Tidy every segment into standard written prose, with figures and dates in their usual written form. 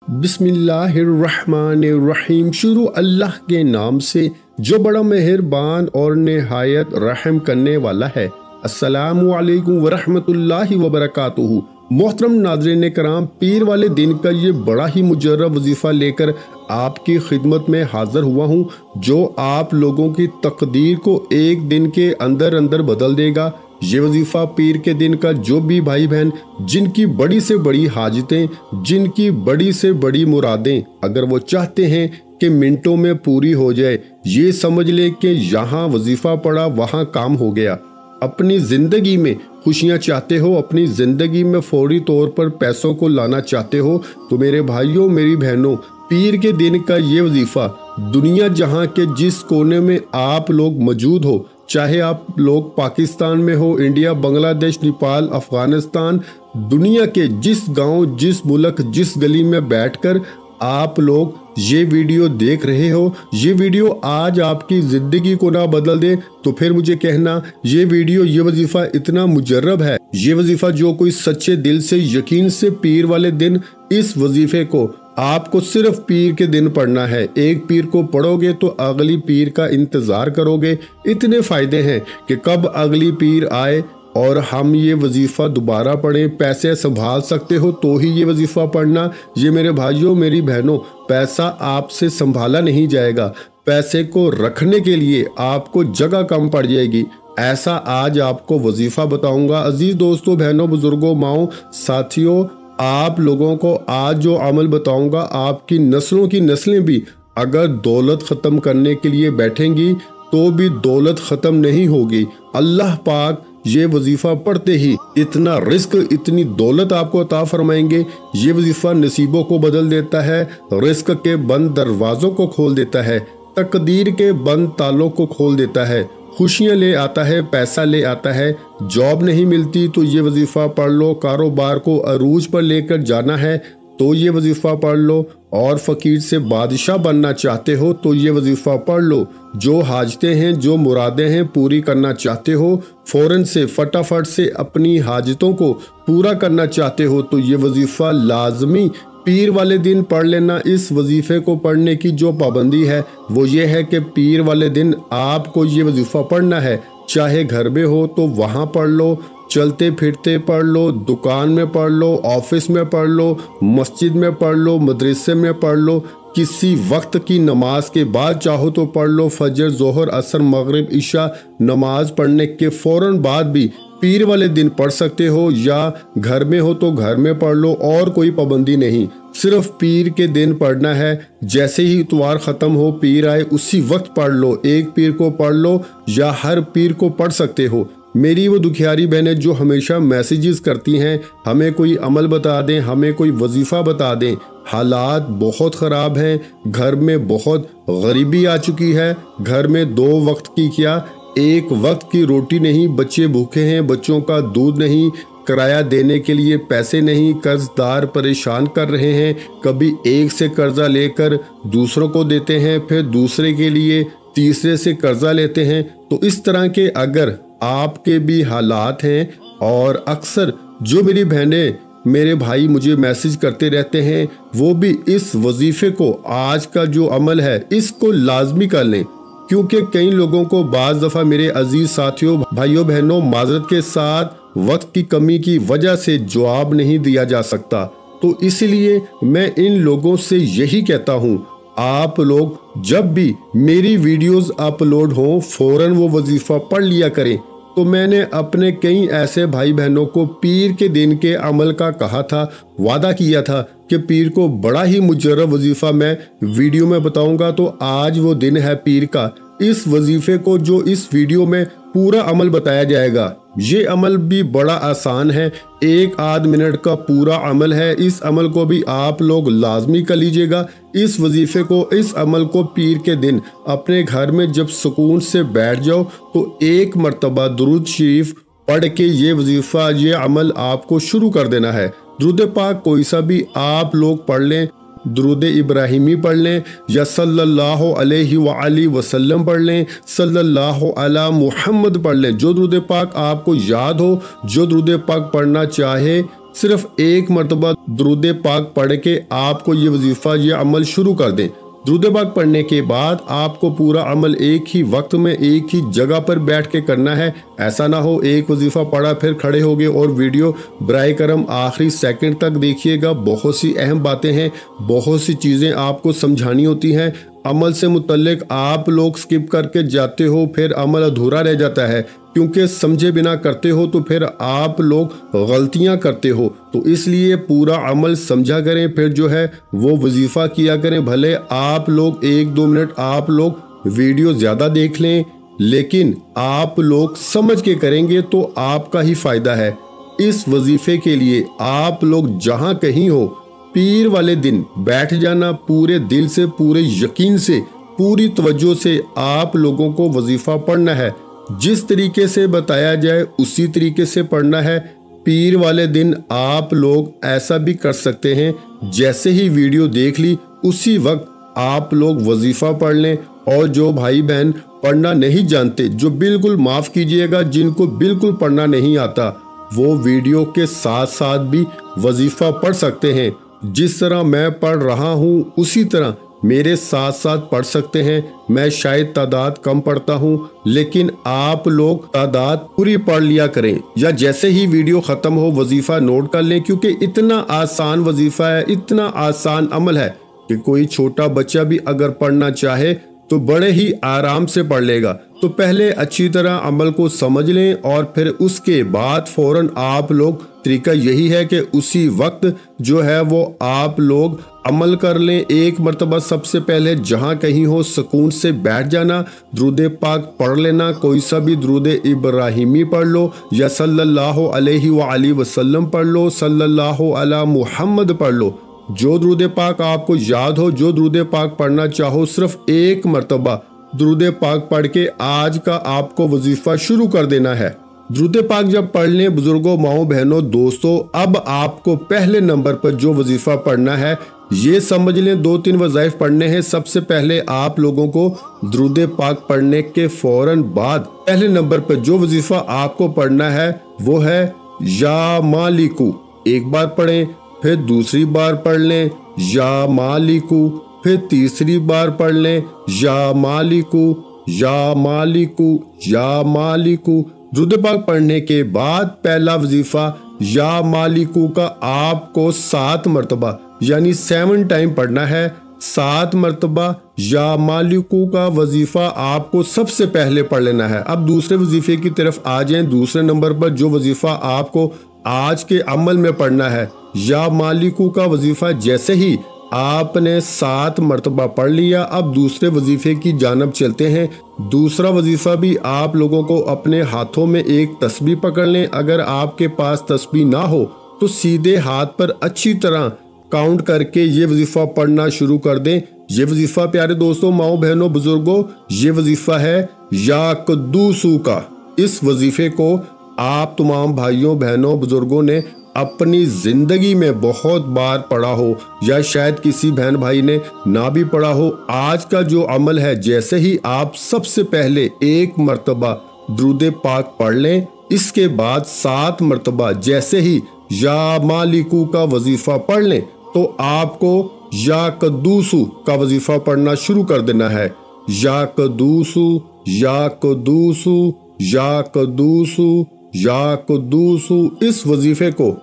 बिस्मिल्लाहिर्रहमानिर्रहीम। शुरू अल्लाह के नाम से जो बड़ा मेहरबान और निहायत रहम करने वाला है। अस्सलामु अलैकुम वरहमतुल्लाहि वबरकातुहू। मोहतरम नाज़रीन कराम, पीर वाले दिन का ये बड़ा ही मुजर्रब वजीफ़ा लेकर आपकी खिदमत में हाज़िर हुआ हूँ, जो आप लोगों की तकदीर को एक दिन के अंदर अंदर बदल देगा। ये वजीफ़ा पीर के दिन का जो भी भाई बहन जिनकी बड़ी से बड़ी हाजतें, जिनकी बड़ी से बड़ी मुरादें अगर वो चाहते हैं कि मिनटों में पूरी हो जाए, ये समझ ले कि यहाँ वजीफ़ा पड़ा वहाँ काम हो गया। अपनी ज़िंदगी में खुशियाँ चाहते हो, अपनी ज़िंदगी में फौरी तौर पर पैसों को लाना चाहते हो, तो मेरे भाइयों मेरी बहनों, पीर के दिन का ये वजीफ़ा दुनिया जहाँ के जिस कोने में आप लोग मौजूद हो, चाहे आप लोग पाकिस्तान में हो, इंडिया, बांग्लादेश, नेपाल, अफगानिस्तान, दुनिया के जिस गांव, जिस मुल्क, जिस गली में बैठकर आप लोग ये वीडियो देख रहे हो, ये वीडियो आज आपकी ज़िंदगी को ना बदल दे तो फिर मुझे कहना ये वीडियो, ये वजीफ़ा इतना मुजर्रब है। ये वजीफ़ा जो कोई सच्चे दिल से, यकीन से पीर वाले दिन इस वजीफ़े को आपको सिर्फ पीर के दिन पढ़ना है। एक पीर को पढ़ोगे तो अगली पीर का इंतज़ार करोगे। इतने फ़ायदे हैं कि कब अगली पीर आए और हम ये वजीफ़ा दोबारा पढ़ें। पैसे संभाल सकते हो तो ही ये वजीफ़ा पढ़ना। ये मेरे भाइयों मेरी बहनों, पैसा आपसे संभाला नहीं जाएगा। पैसे को रखने के लिए आपको जगह कम पड़ जाएगी। ऐसा आज आपको वजीफ़ा बताऊँगा। अजीज़ दोस्तों, बहनों, बुज़ुर्गों, माओ, साथियों, आप लोगों को आज जो अमल बताऊंगा, आपकी नस्लों की नस्लें भी अगर दौलत ख़त्म करने के लिए बैठेंगी तो भी दौलत ख़त्म नहीं होगी। अल्लाह पाक ये वजीफ़ा पढ़ते ही इतना रिस्क, इतनी दौलत आपको अता फरमाएंगे। ये वजीफ़ा नसीबों को बदल देता है, रिस्क के बंद दरवाज़ों को खोल देता है, तकदीर के बंद तालों को खोल देता है, खुशियाँ ले आता है, पैसा ले आता है। जॉब नहीं मिलती तो ये वजीफ़ा पढ़ लो। कारोबार को अरूज पर लेकर जाना है तो ये वजीफ़ा पढ़ लो। और फ़कीर से बादशाह बनना चाहते हो तो ये वजीफ़ा पढ़ लो। जो हाजतें हैं, जो मुरादें हैं पूरी करना चाहते हो, फ़ौरन से फटाफट से अपनी हाजतों को पूरा करना चाहते हो तो ये वजीफ़ा लाजमी पीर वाले दिन पढ़ लेना। इस वजीफ़े को पढ़ने की जो पाबंदी है वो ये है कि पीर वाले दिन आपको ये वजीफ़ा पढ़ना है। चाहे घर में हो तो वहाँ पढ़ लो, चलते फिरते पढ़ लो, दुकान में पढ़ लो, ऑफिस में पढ़ लो, मस्जिद में पढ़ लो, मदरसे में पढ़ लो, किसी वक्त की नमाज के बाद चाहो तो पढ़ लो। फजर, जोहर, असर, मगरिब, इशा नमाज पढ़ने के फ़ौरन बाद भी पीर वाले दिन पढ़ सकते हो, या घर में हो तो घर में पढ़ लो। और कोई पाबंदी नहीं, सिर्फ पीर के दिन पढ़ना है। जैसे ही इतवार ख़त्म हो, पीर आए, उसी वक्त पढ़ लो। एक पीर को पढ़ लो या हर पीर को पढ़ सकते हो। मेरी वो दुखियारी बहनें जो हमेशा मैसेजेस करती हैं, हमें कोई अमल बता दें, हमें कोई वजीफ़ा बता दें। हालात बहुत ख़राब हैं, घर में बहुत गरीबी आ चुकी है। घर में 2 वक्त की क्या, एक वक्त की रोटी नहीं, बच्चे भूखे हैं, बच्चों का दूध नहीं, किराया देने के लिए पैसे नहीं, कर्जदार परेशान कर रहे हैं। कभी एक से कर्जा लेकर दूसरों को देते हैं, फिर दूसरे के लिए तीसरे से कर्जा लेते हैं। तो इस तरह के अगर आपके भी हालात हैं, और अक्सर जो मेरी बहनें, मेरे भाई मुझे मैसेज करते रहते हैं, वो भी इस वजीफ़े को, आज का जो अमल है इसको लाजमी कर लें। क्योंकि कई लोगों को बाज़ दफ़ा मेरे अजीज़ साथियों, भाइयों बहनों, माजरत के साथ वक्त की कमी की वजह से जवाब नहीं दिया जा सकता। तो इसलिए मैं इन लोगों से यही कहता हूँ, आप लोग जब भी मेरी वीडियोस अपलोड हों फ़ौरन वो वजीफ़ा पढ़ लिया करें। तो मैंने अपने कई ऐसे भाई बहनों को पीर के दिन के अमल का कहा था, वादा किया था कि पीर को बड़ा ही मुजर्रब वजीफ़ा मैं वीडियो में बताऊंगा। तो आज वो दिन है पीर का। इस वजीफ़े को जो इस वीडियो में पूरा अमल बताया जाएगा, ये अमल भी बड़ा आसान है, 1 आध मिनट का पूरा अमल है। इस अमल को भी आप लोग लाजमी कर लीजिएगा। इस वजीफ़े को, इस अमल को पीर के दिन अपने घर में जब सुकून से बैठ जाओ तो एक मरतबा दुरूद शरीफ पढ़ के ये वजीफ़ा, ये अमल आपको शुरू कर देना है। दुरूद पाक कोई सा भी आप लोग पढ़ लें, दुरूद इब्राहिमी पढ़ लें या सल्लल्लाहु अलैहि वसल्लम पढ़ लें, सल्लल्लाहु अला मुहम्मद पढ़ लें। जो दुरूद पाक आपको याद हो, जो दुरूद पाक पढ़ना चाहे, सिर्फ एक मरतबा दुरूद पाक पढ़ के आपको ये वजीफा ये अमल शुरू कर दें। दुरूद पाक पढ़ने के बाद आपको पूरा अमल एक ही वक्त में एक ही जगह पर बैठ के करना है। ऐसा ना हो एक वजीफा पढ़ा फिर खड़े हो गए और वीडियो बराए करम आखिरी सेकंड तक देखिएगा। बहुत सी अहम बातें हैं, बहुत सी चीज़ें आपको समझानी होती हैं। अमल से मुतल्लिक आप लोग स्किप करके जाते हो, फिर अमल अधूरा रह जाता है क्योंकि समझे बिना करते हो तो फिर आप लोग गलतियां करते हो। तो इसलिए पूरा अमल समझा करें, फिर जो है वो वजीफ़ा किया करें। भले आप लोग 1-2 मिनट आप लोग वीडियो ज़्यादा देख लें, लेकिन आप लोग समझ के करेंगे तो आपका ही फ़ायदा है। इस वजीफ़े के लिए आप लोग जहाँ कहीं हो पीर वाले दिन बैठ जाना, पूरे दिल से, पूरे यकीन से, पूरी तवज्जो से आप लोगों को वजीफ़ा पढ़ना है। जिस तरीके से बताया जाए उसी तरीके से पढ़ना है। पीर वाले दिन आप लोग ऐसा भी कर सकते हैं, जैसे ही वीडियो देख ली उसी वक्त आप लोग वजीफ़ा पढ़ लें। और जो भाई बहन पढ़ना नहीं जानते, जो बिल्कुल माफ़ कीजिएगा, जिनको बिल्कुल पढ़ना नहीं आता, वो वीडियो के साथ साथ भी वजीफ़ा पढ़ सकते हैं। जिस तरह मैं पढ़ रहा हूँ उसी तरह मेरे साथ साथ पढ़ सकते हैं। मैं शायद तादाद कम पढ़ता हूँ, लेकिन आप लोग तादाद पूरी पढ़ लिया करें, या जैसे ही वीडियो ख़त्म हो वजीफ़ा नोट कर लें, क्योंकि इतना आसान वजीफ़ा है, इतना आसान अमल है कि कोई छोटा बच्चा भी अगर पढ़ना चाहे तो बड़े ही आराम से पढ़ लेगा। तो पहले अच्छी तरह अमल को समझ लें और फिर उसके बाद फ़ौरन आप लोग, तरीका यही है कि उसी वक्त जो है वो आप लोग अमल कर लें। एक मरतबा सबसे पहले जहाँ कहीं हो सुकून से बैठ जाना, दुरूद पाक पढ़ लेना। कोई सा भी दुरूद इब्राहिमी पढ़ लो या सल्लल्लाहु अलैहि वसल्लम पढ़ लो, सल्लल्लाहु अला मुहम्मद पढ़ लो। जो दुरूद पाक आपको याद हो, जो दुरूद पाक पढ़ना चाहो, सिर्फ एक मरतबा दुरूद पाक पढ़ के आज का आपको वजीफ़ा शुरू कर देना है। दुरूद पाक जब पढ़ लें बुजुर्गों, माओ बहनों, दोस्तों, अब आपको पहले नंबर पर जो वजीफ़ा पढ़ना है ये समझ लें। 2-3 वज़ाइफ पढ़ने हैं। सबसे पहले आप लोगों को दुरूद पाक पढ़ने के फौरन बाद पहले नंबर पर जो वजीफ़ा आपको पढ़ना है वो है या मालिकू। एक बार पढ़ें, फिर दूसरी बार पढ़ लें या मालिकू, फिर तीसरी बार पढ़ लें या मालिकू, या मालिकू, या मालिकू। दुरूद पाक पढ़ने के बाद पहला वजीफा या मालिकू का आपको 7 मरतबा यानी 7 टाइम पढ़ना है। 7 मरतबा या मालिकू का वजीफा आपको सबसे पहले पढ़ लेना है। अब दूसरे वजीफे की तरफ आ जाएं। दूसरे नंबर पर जो वजीफा आपको आज के अमल में पढ़ना है, या मालिकू का वजीफा जैसे ही आपने 7 मरतबा पढ़ लिया, अब दूसरे वजीफे की जानब चलते हैं। दूसरा वजीफा भी आप लोगों को अपने हाथों में एक तस्बीह पकड़ लें। अगर आपके पास तस्बीह ना हो तो सीधे हाथ पर अच्छी तरह काउंट करके ये वजीफा पढ़ना शुरू कर दें। ये वजीफा प्यारे दोस्तों, माओ बहनों, बुजुर्गों, ये वजीफा है या कद्दूसू का। इस वजीफे को आप तमाम भाइयों बहनों बुजुर्गों ने अपनी जिंदगी में बहुत बार पढ़ा हो, या शायद किसी बहन भाई ने ना भी पढ़ा हो। आज का जो अमल है, जैसे ही आप सबसे पहले 1 मरतबा दुरूद पाक पढ़ लें, इसके बाद 7 मरतबा जैसे ही या मालिकू का वजीफा पढ़ लें तो आपको या कद्दूसू का वजीफा पढ़ना शुरू कर देना है। या कद्दूसू, या कद्दूसू, या कद्दूसू, या कद्दूसू। इस वजीफे को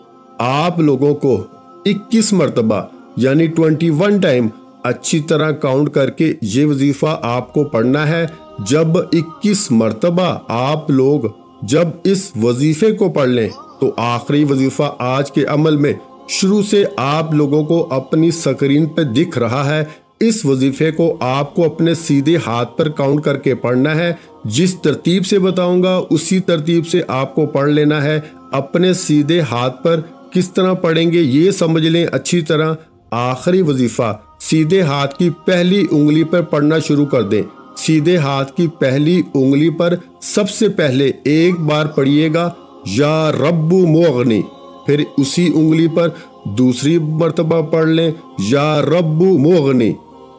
आप लोगों को 21 मरतबा यानी 21 टाइम अच्छी तरह काउंट करके ये वजीफा आपको पढ़ना है। जब 21 मरतबा आप लोग जब इस वजीफे को पढ़ लें तो आखिरी वजीफा आज के अमल में शुरू से आप लोगों को अपनी स्क्रीन पे दिख रहा है। इस वजीफे को आपको अपने सीधे हाथ पर काउंट करके पढ़ना है। जिस तरतीब से बताऊंगा उसी तरतीब से आपको पढ़ लेना है। अपने सीधे हाथ पर किस तरह पढ़ेंगे ये समझ लें अच्छी तरह। आखिरी वजीफा सीधे हाथ की पहली उंगली पर पढ़ना शुरू कर दें। सीधे हाथ की पहली उंगली पर सबसे पहले एक बार पढ़िएगा या रब्बु मोगनी, फिर उसी उंगली पर दूसरी मर्तबा पढ़ लें या रब्बु मोगनी,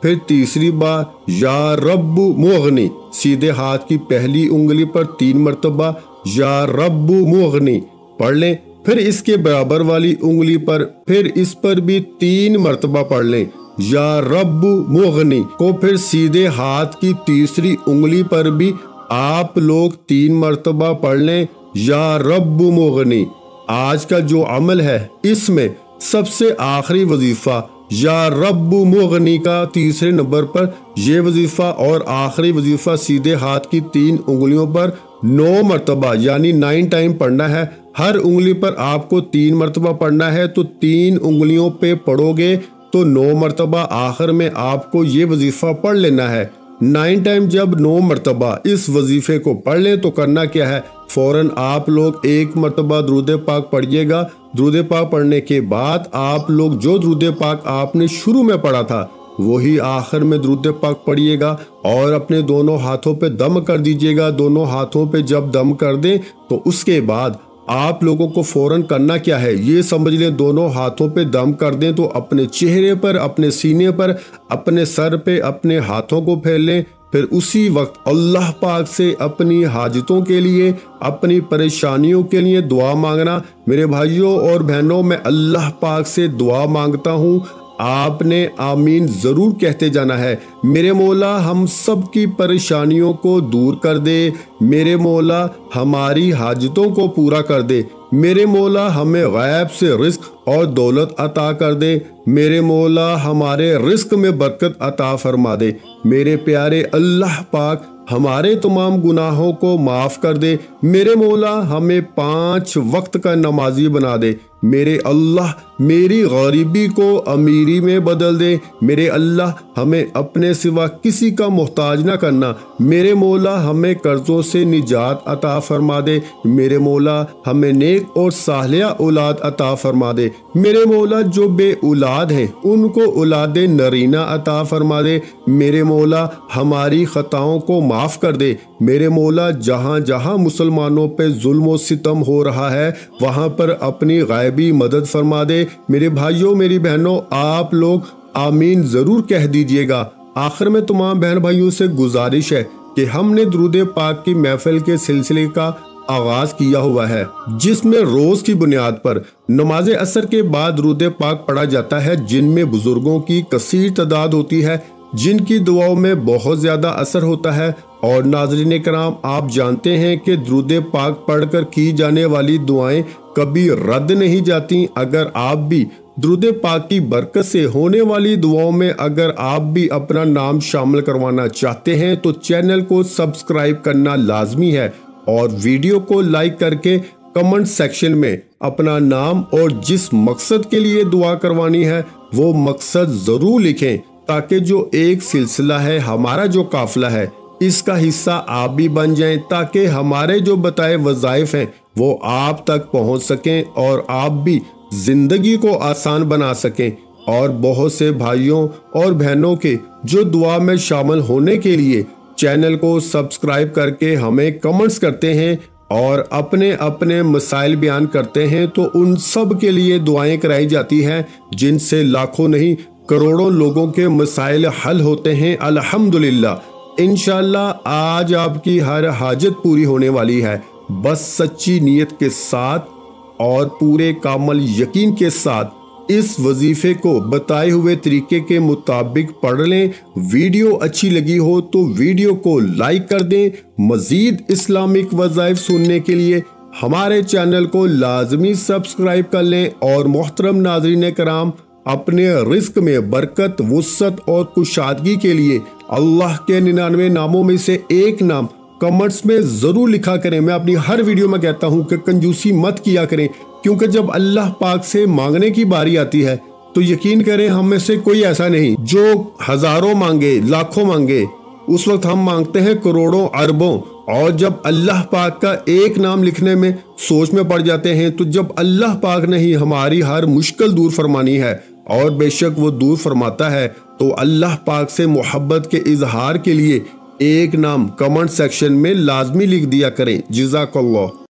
फिर तीसरी बार या रब्बु मोगनी। सीधे हाथ की पहली उंगली पर 3 मरतबा या रब्बु मोगनी पढ़ लें। फिर इसके बराबर वाली उंगली पर, फिर इस पर भी 3 मरतबा पढ़ लें। या रब्बु मुगनी को फिर सीधे हाथ की तीसरी उंगली पर भी आप लोग 3 मरतबा पढ़ लें, या रब्बु मुगनी। आज का जो अमल है इसमें सबसे आखिरी वजीफा या रब्बु मुगनी का तीसरे नंबर पर यह वजीफा और आखिरी वजीफा सीधे हाथ की 3 उंगलियों पर 9 मरतबा यानी 9 टाइम पढ़ना है। हर उंगली पर आपको 3 मरतबा पढ़ना है, तो 3 उंगलियों पे पढ़ोगे तो 9 मरतबा आखिर में आपको ये वजीफा पढ़ लेना है। 9 टाइम जब 9 मरतबा इस वजीफे को पढ़ लें तो करना क्या है, फौरन आप लोग 1 मरतबा दुरूद पाक पढ़िएगा। दुरूद पाक पढ़ने के बाद आप लोग जो दुरूद पाक आपने शुरू में पढ़ा था वही आखिर में दुरूद पाक पढ़िएगा और अपने दोनों हाथों पे दम कर दीजिएगा। दोनों हाथों पे जब दम कर दें तो उसके बाद आप लोगों को फौरन करना क्या है ये समझ लें। दोनों हाथों पे दम कर दें तो अपने चेहरे पर, अपने सीने पर, अपने सर पे अपने हाथों को फेर लें। फिर उसी वक्त अल्लाह पाक से अपनी हाजतों के लिए, अपनी परेशानियों के लिए दुआ मांगना। मेरे भाइयों और बहनों, मैं अल्लाह पाक से दुआ मांगता हूँ, आपने आमीन ज़रूर कहते जाना है। मेरे मौला हम सब की परेशानियों को दूर कर दे, मेरे मौला हमारी हाजतों को पूरा कर दे, मेरे मौला हमें गैब से रिस्क और दौलत अता कर दे, मेरे मौला हमारे रिस्क में बरकत अता फरमा दे। मेरे प्यारे अल्लाह पाक हमारे तमाम गुनाहों को माफ़ कर दे। मेरे मौला हमें 5 वक्त का नमाजी बना दे। मेरे अल्लाह मेरी गरीबी को अमीरी में बदल दे। मेरे अल्लाह हमें अपने सिवा किसी का मोहताज ना करना। मेरे मौला हमें कर्जों से निजात अता फरमा दे। मेरे मौला हमें नेक और सालिया औलाद अता फरमा दे। मेरे मौला जो बे औलाद हैं उनको औलादे नरीना अता फरमा दे। मेरे मौला हमारी खताओं को माफ़ कर दे। मेरे मौला जहाँ जहाँ मुसलमानों पे जुल्म और सितम हो रहा है वहाँ पर अपनी गायबी मदद फरमा दे। मेरे भाइयों मेरी बहनों, आप लोग आमीन ज़रूर कह दीजिएगा। आखिर में तमाम बहन भाइयों से गुजारिश है कि हमने दुरूद पाक की महफिल के सिलसिले का आगाज किया हुआ है, जिसमें रोज की बुनियाद पर नमाज असर के बाद दुरूद पाक पढ़ा जाता है, जिनमें बुजुर्गों की कसीर तादाद होती है, जिनकी दुआओं में बहुत ज्यादा असर होता है। और नाज़रीन कराम, आप जानते हैं कि दुरूद पाक पढ़कर की जाने वाली दुआएं कभी रद्द नहीं जाती। अगर आप भी दुरूद पाक की बरकत से होने वाली दुआओं में अगर आप भी अपना नाम शामिल करवाना चाहते हैं तो चैनल को सब्सक्राइब करना लाजमी है और वीडियो को लाइक करके कमेंट सेक्शन में अपना नाम और जिस मकसद के लिए दुआ करवानी है वो मकसद जरूर लिखें, ताकि जो एक सिलसिला है, हमारा जो काफिला है, इसका हिस्सा आप भी बन जाएं, ताकि हमारे जो बताए वज़ाइफ हैं वो आप तक पहुंच सकें और आप भी जिंदगी को आसान बना सकें। और बहुत से भाइयों और बहनों के जो दुआ में शामिल होने के लिए चैनल को सब्सक्राइब करके हमें कमेंट्स करते हैं और अपने अपने मसाइल बयान करते हैं, तो उन सब के लिए दुआएं कराई जाती हैं, जिनसे लाखों नहीं करोड़ों लोगों के मसाइल हल होते हैं अल्हम्दुलिल्लाह। इंशाअल्लाह आज आपकी हर हाजत पूरी होने वाली है। बस सच्ची नीयत के साथ और पूरे कामल यकीन के साथ इस वजीफे को बताए हुए तरीके के मुताबिक पढ़ लें। वीडियो अच्छी लगी हो तो वीडियो को लाइक कर दें। मजीद इस्लामिक वज़ाइफ सुनने के लिए हमारे चैनल को लाजमी सब्सक्राइब कर लें। और मोहतरम नाज़रीन कराम, अपने रिस्क में बरकत, वुसअत और कुशादगी के लिए अल्लाह के 99 नामों में से एक नाम कमेंट्स में जरूर लिखा करें। मैं अपनी हर वीडियो में कहता हूं कि कंजूसी मत किया करें, क्योंकि जब अल्लाह पाक से मांगने की बारी आती है तो यकीन करें हम में से कोई ऐसा नहीं जो हजारों मांगे, लाखों मांगे। उस वक्त हम मांगते हैं करोड़ों अरबों, और जब अल्लाह पाक का एक नाम लिखने में सोच में पड़ जाते हैं तो जब अल्लाह पाक ने ही हमारी हर मुश्किल दूर फरमानी है, और बेशक वो दूर फरमाता है, तो अल्लाह पाक से मोहब्बत के इजहार के लिए एक नाम कमेंट सेक्शन में लाजमी लिख दिया करें। जज़ाकल्लाह।